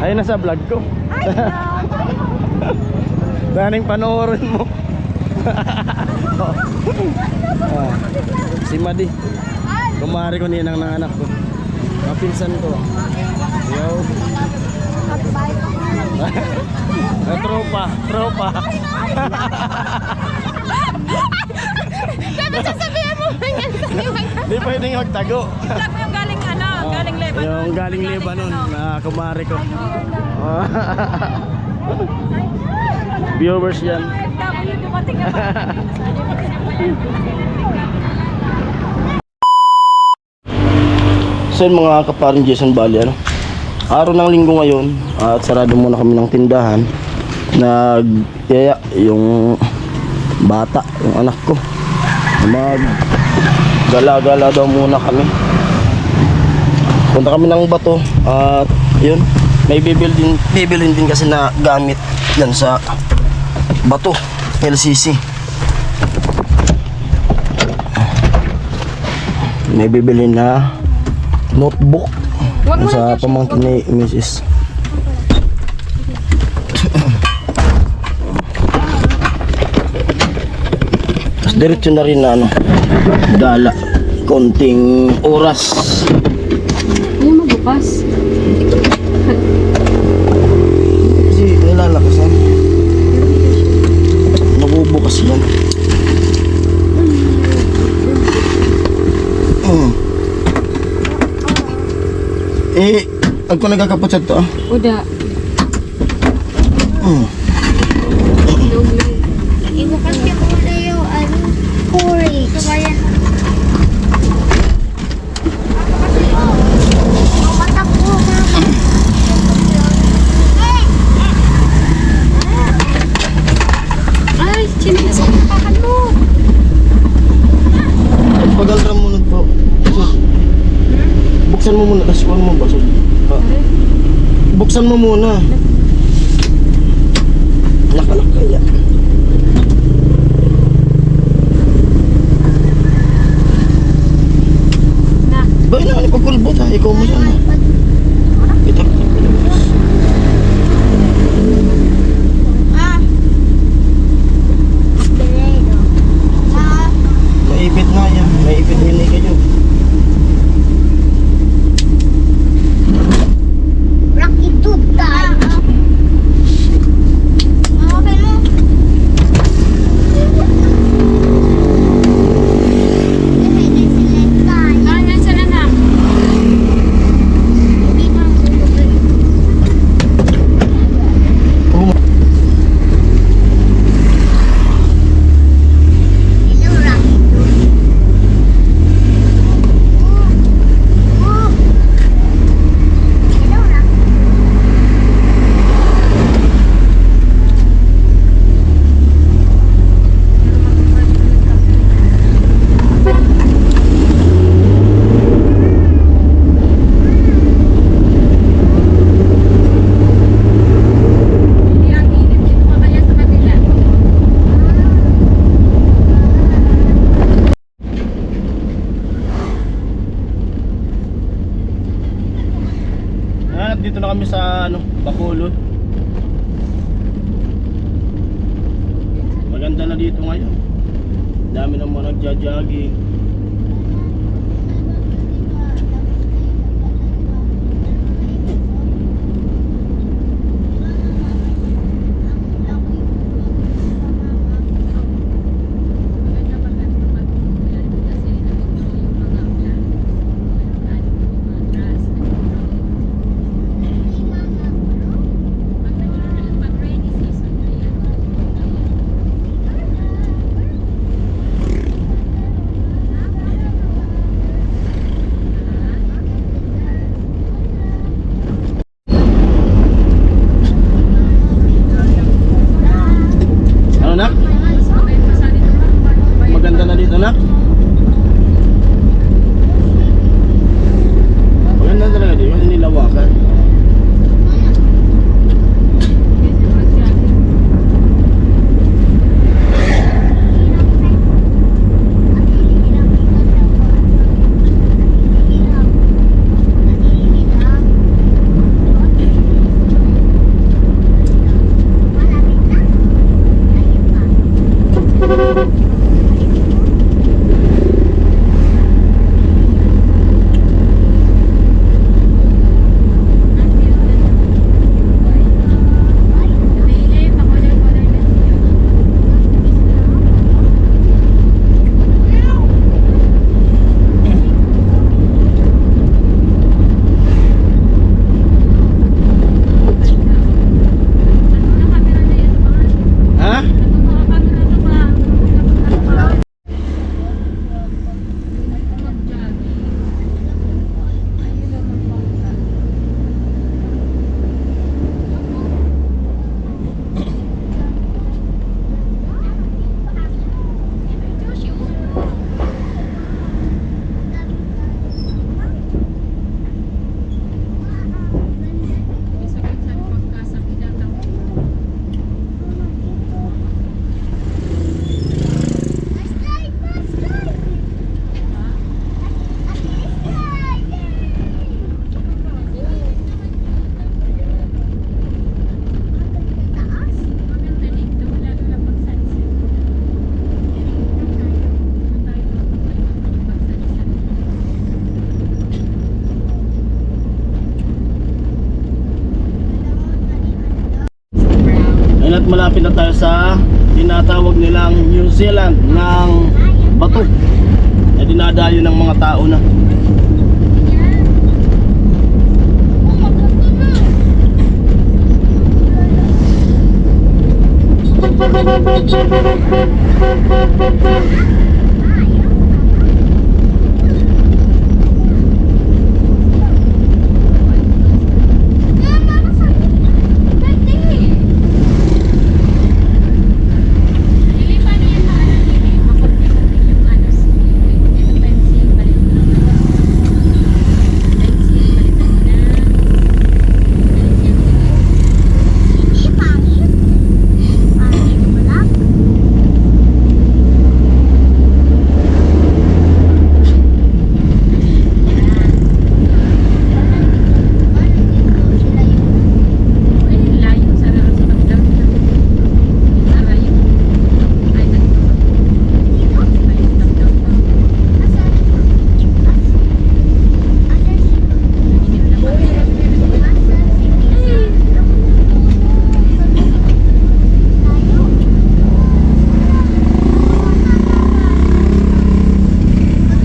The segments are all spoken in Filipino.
Ayun na sa vlog ko. Daning panoorin mo. Si Madi, kumari ko ninang ng anak ko, kapinsan ko. Yo. Tropa. Dapat sasabihin mo ganyan sa liwag. Di pwedeng magtago. Vlog mo yung galing ano, galing Lebanon. Yung galing Lebanon, kumari ko. Viewers yan. dumating na pa. So yun mga kaparin Jason Bali, araw ng linggo ngayon at sarado muna kami ng tindahan. Nagyaya yung bata, yung anak ko, mag gala-gala daw muna kami. Punta kami ng Bato at yun, may bibilin din kasi na gamit yan sa Bato LCC. May bibili na notebook sa pamangkin ni Mrs. Tapos diretso na rin na gala, konting oras. Ano magbukas? Kasi nilalakasan, nabubukas yan. Ako nagkakapot sa ito Uda. Ibukas niya ko na yung porridge. Matakbo ka. Ay, chinis ang pakan mo. Pagalram mo po. Buksan mo muna, tapos kuhan mo basod. Buksan mo muna. Nakalak kaya. Ba ina ni pagkulbot ha, ikaw mo sana. Ito. Maipit na yan, maipit din kayo. Rocky Tooth tayo. Okay mo? Ah, nasa na na. Dito na kami sa Bacolod. Maganda na dito ngayon. Dami ng mga nagja-jogging. At malapit na tayo sa tinatawag nilang New Zealand ng bato na dinadayo ng mga tao na.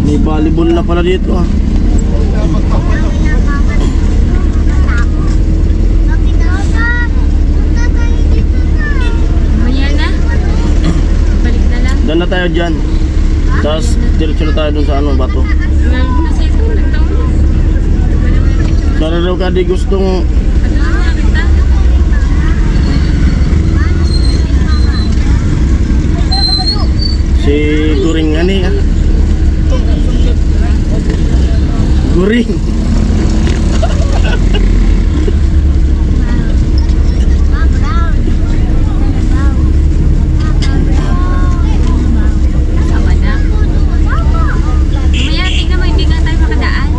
May volleyball na pala dito ah. Mamaya na. Balik na lang. Dan na tayo dyan. Tapos diretso na tayo dun sa ano, bato. Nasa ito, nagtaon. Para daw ka di gustong Ano na kita? si Guring ani ah. Guring. Tama na. Mamaya, tignan mo, hindi nga tayo makadaan.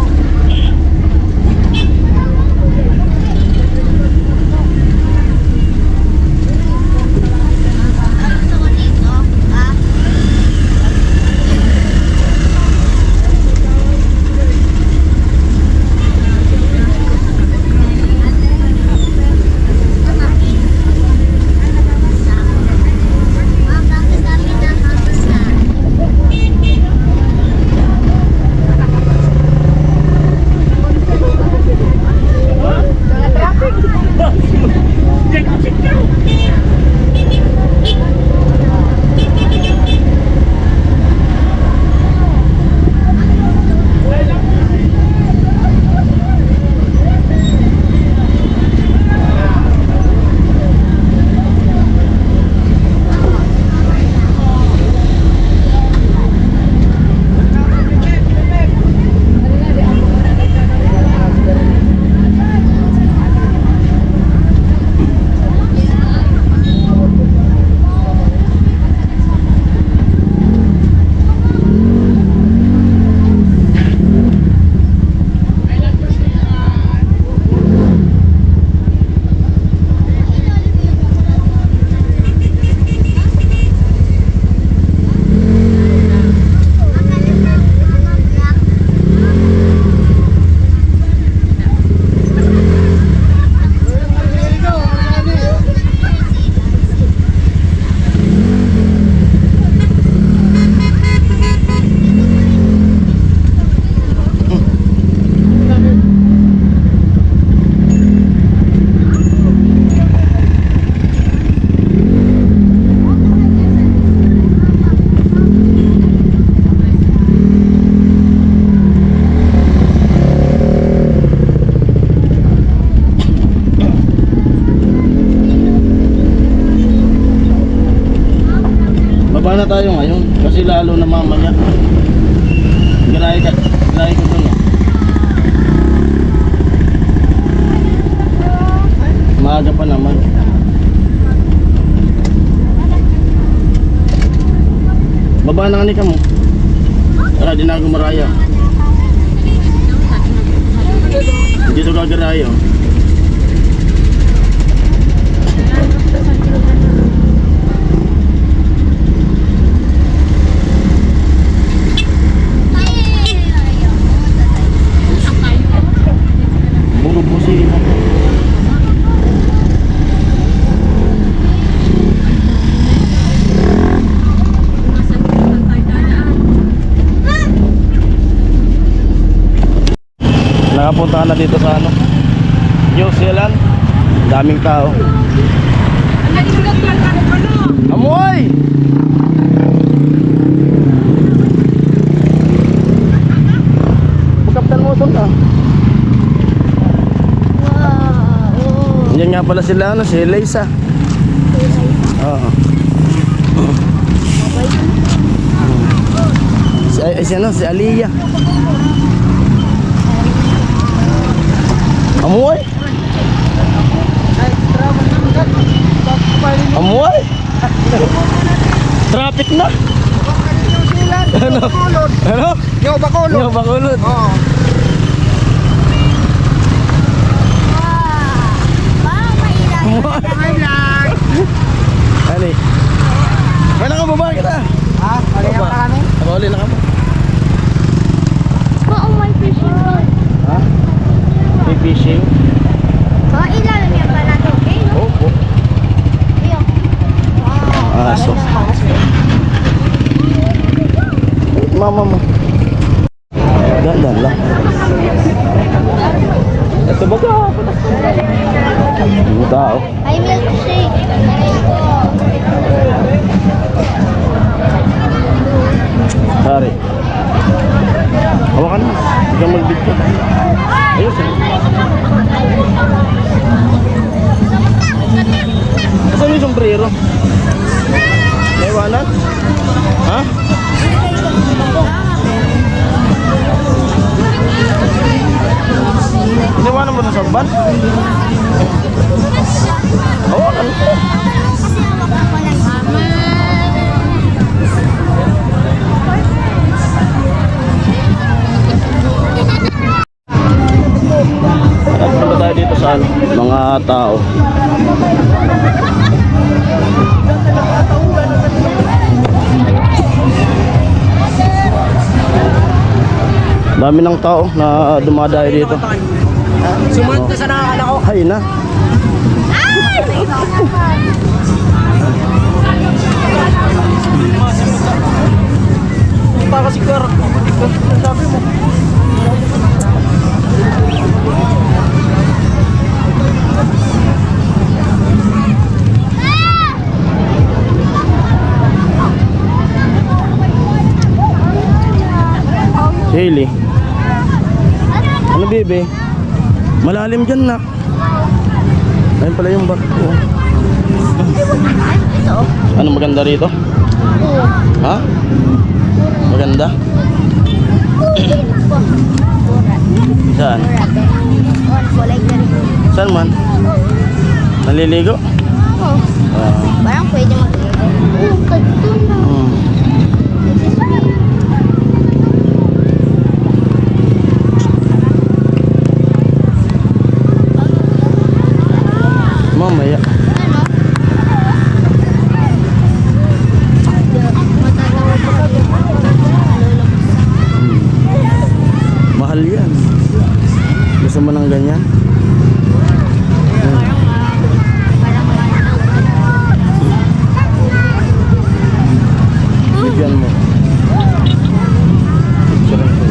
Baba na tayo ngayon kasi lalo na mamaya. Girahe ko dun ah. Maaga pa naman. Baba na nga mo. Tara, di na ako maraya. Dito ka girahe oh. Puro po si pupuntahan na dito sa ano, New Zealand. Daming tao. Amoy! Pagkaptan mo ito na. Wow. Yan nga pala sila, ano, si Liza. Oo. Si ano, si Aliyah. Amoy! Amoy! Traffic na! Ano? Ano? Yo, Bacolod. Yo, Bacolod. Oo. Wow, mailang. Ano eh? Kailan ka baba kita? Ha? Mali na kami? Nakahuli na kamo. Oo, may fishing rod. Ha? May fishing? Oo, ilalim yan pala to. Okay, no? Oo. Ayun. Wow. Aso. Mama mo. Dandan lang. Ito ba ka? Yung tao. Ay, milkshake. Sorry. Hawakan mo. Huwag kang mag-video. Ayos eh. Saan yung sombrero? Naiwanan? Ha? Iniwanan mo na sa van? Hawakan mo. Kasi hawak ako lang. At punta tayo dito sa ano, mga tao. Dami ng tao na dumadayo dito. Sumunod ka sa nakakala ko. Hay na. Punta ka si Kar. Sabi mo. Hailey. Ano bebe? Malalim dyan nak. Ayun pala yung barko. Ito. Ano maganda rito? Oo. Ha? Maganda? Saan? Saan man? Naliligo? Oo. Parang pwede mag-ibo. Oo, ganito na. Mamaya. Ano? Matatawa pa ako. Mahal yan. Gusto mo ng ganyan? Bigyan mo. Picture ko.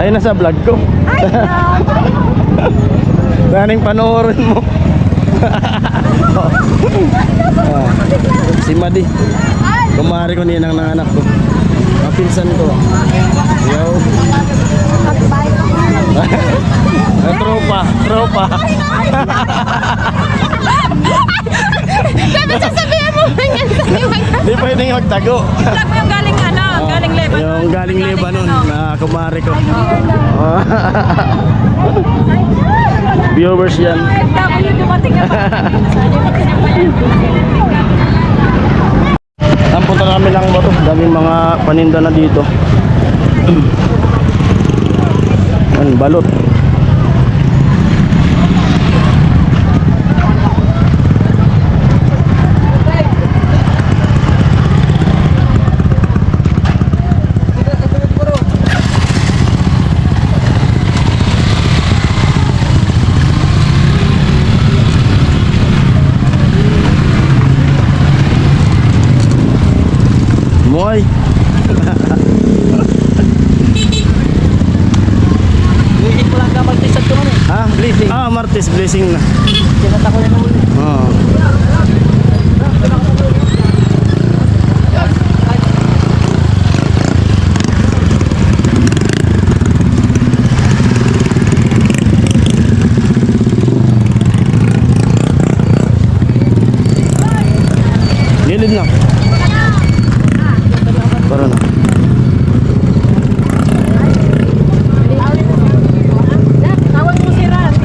Ayun na sa vlog ko. Daning panoorin mo. Ah, si Madi. Kumari ko niya ng anak ko. Kapinsan ko. Yo. Tropa. Dapat sasabihin mo ba yan sa Di pwedeng magtago. Vlog mo yung galing galing Lebanon. Yung galing Lebanon na kumari ko. Viewers yan. Ako yung dumating na Punta na kami ng bato. Daming mga paninda na dito. Balot. Moy. Blessing ko lang ka mag-tisat ko man eh. Ah, blessing. Ah, Martes blessing na. Kinata ko na naman. Ah. Gilid na. Para na. Tawag mo si Ran.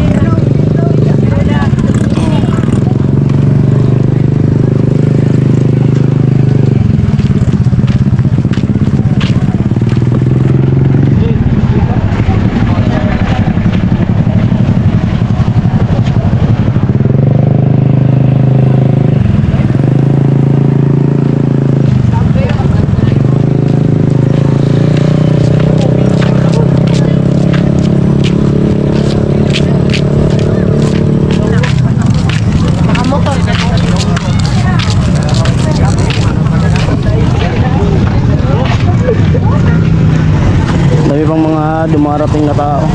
Dami pang mga dumarating na tao.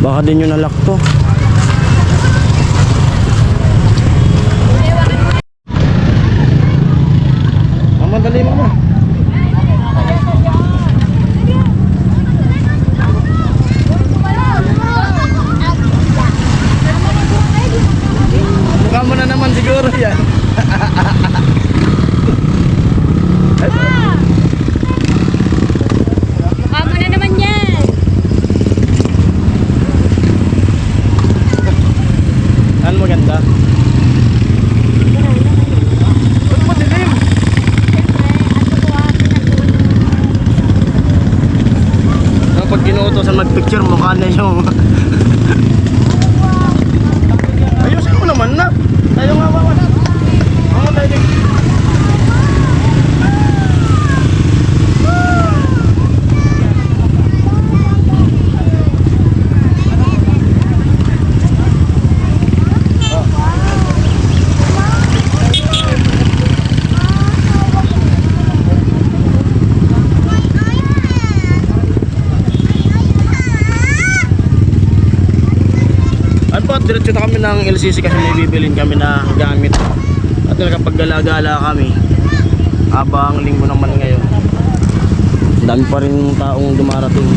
Baka din yung nalak to. Madali mo na. Mukha mo na naman siguro yan. Mukha mo na naman yan. Ano maganda? Ba't madilim? Pag kinuutosan mag-picture, mukha na yung... Ayusin mo naman na. Tayo nga ba? Ako tayo din. Ay po, diretso na kami ng LCC kasi may bibilin kami na gamit. At kapag gala-gala kami, habang linggo naman ngayon, dami pa rin taong dumarating.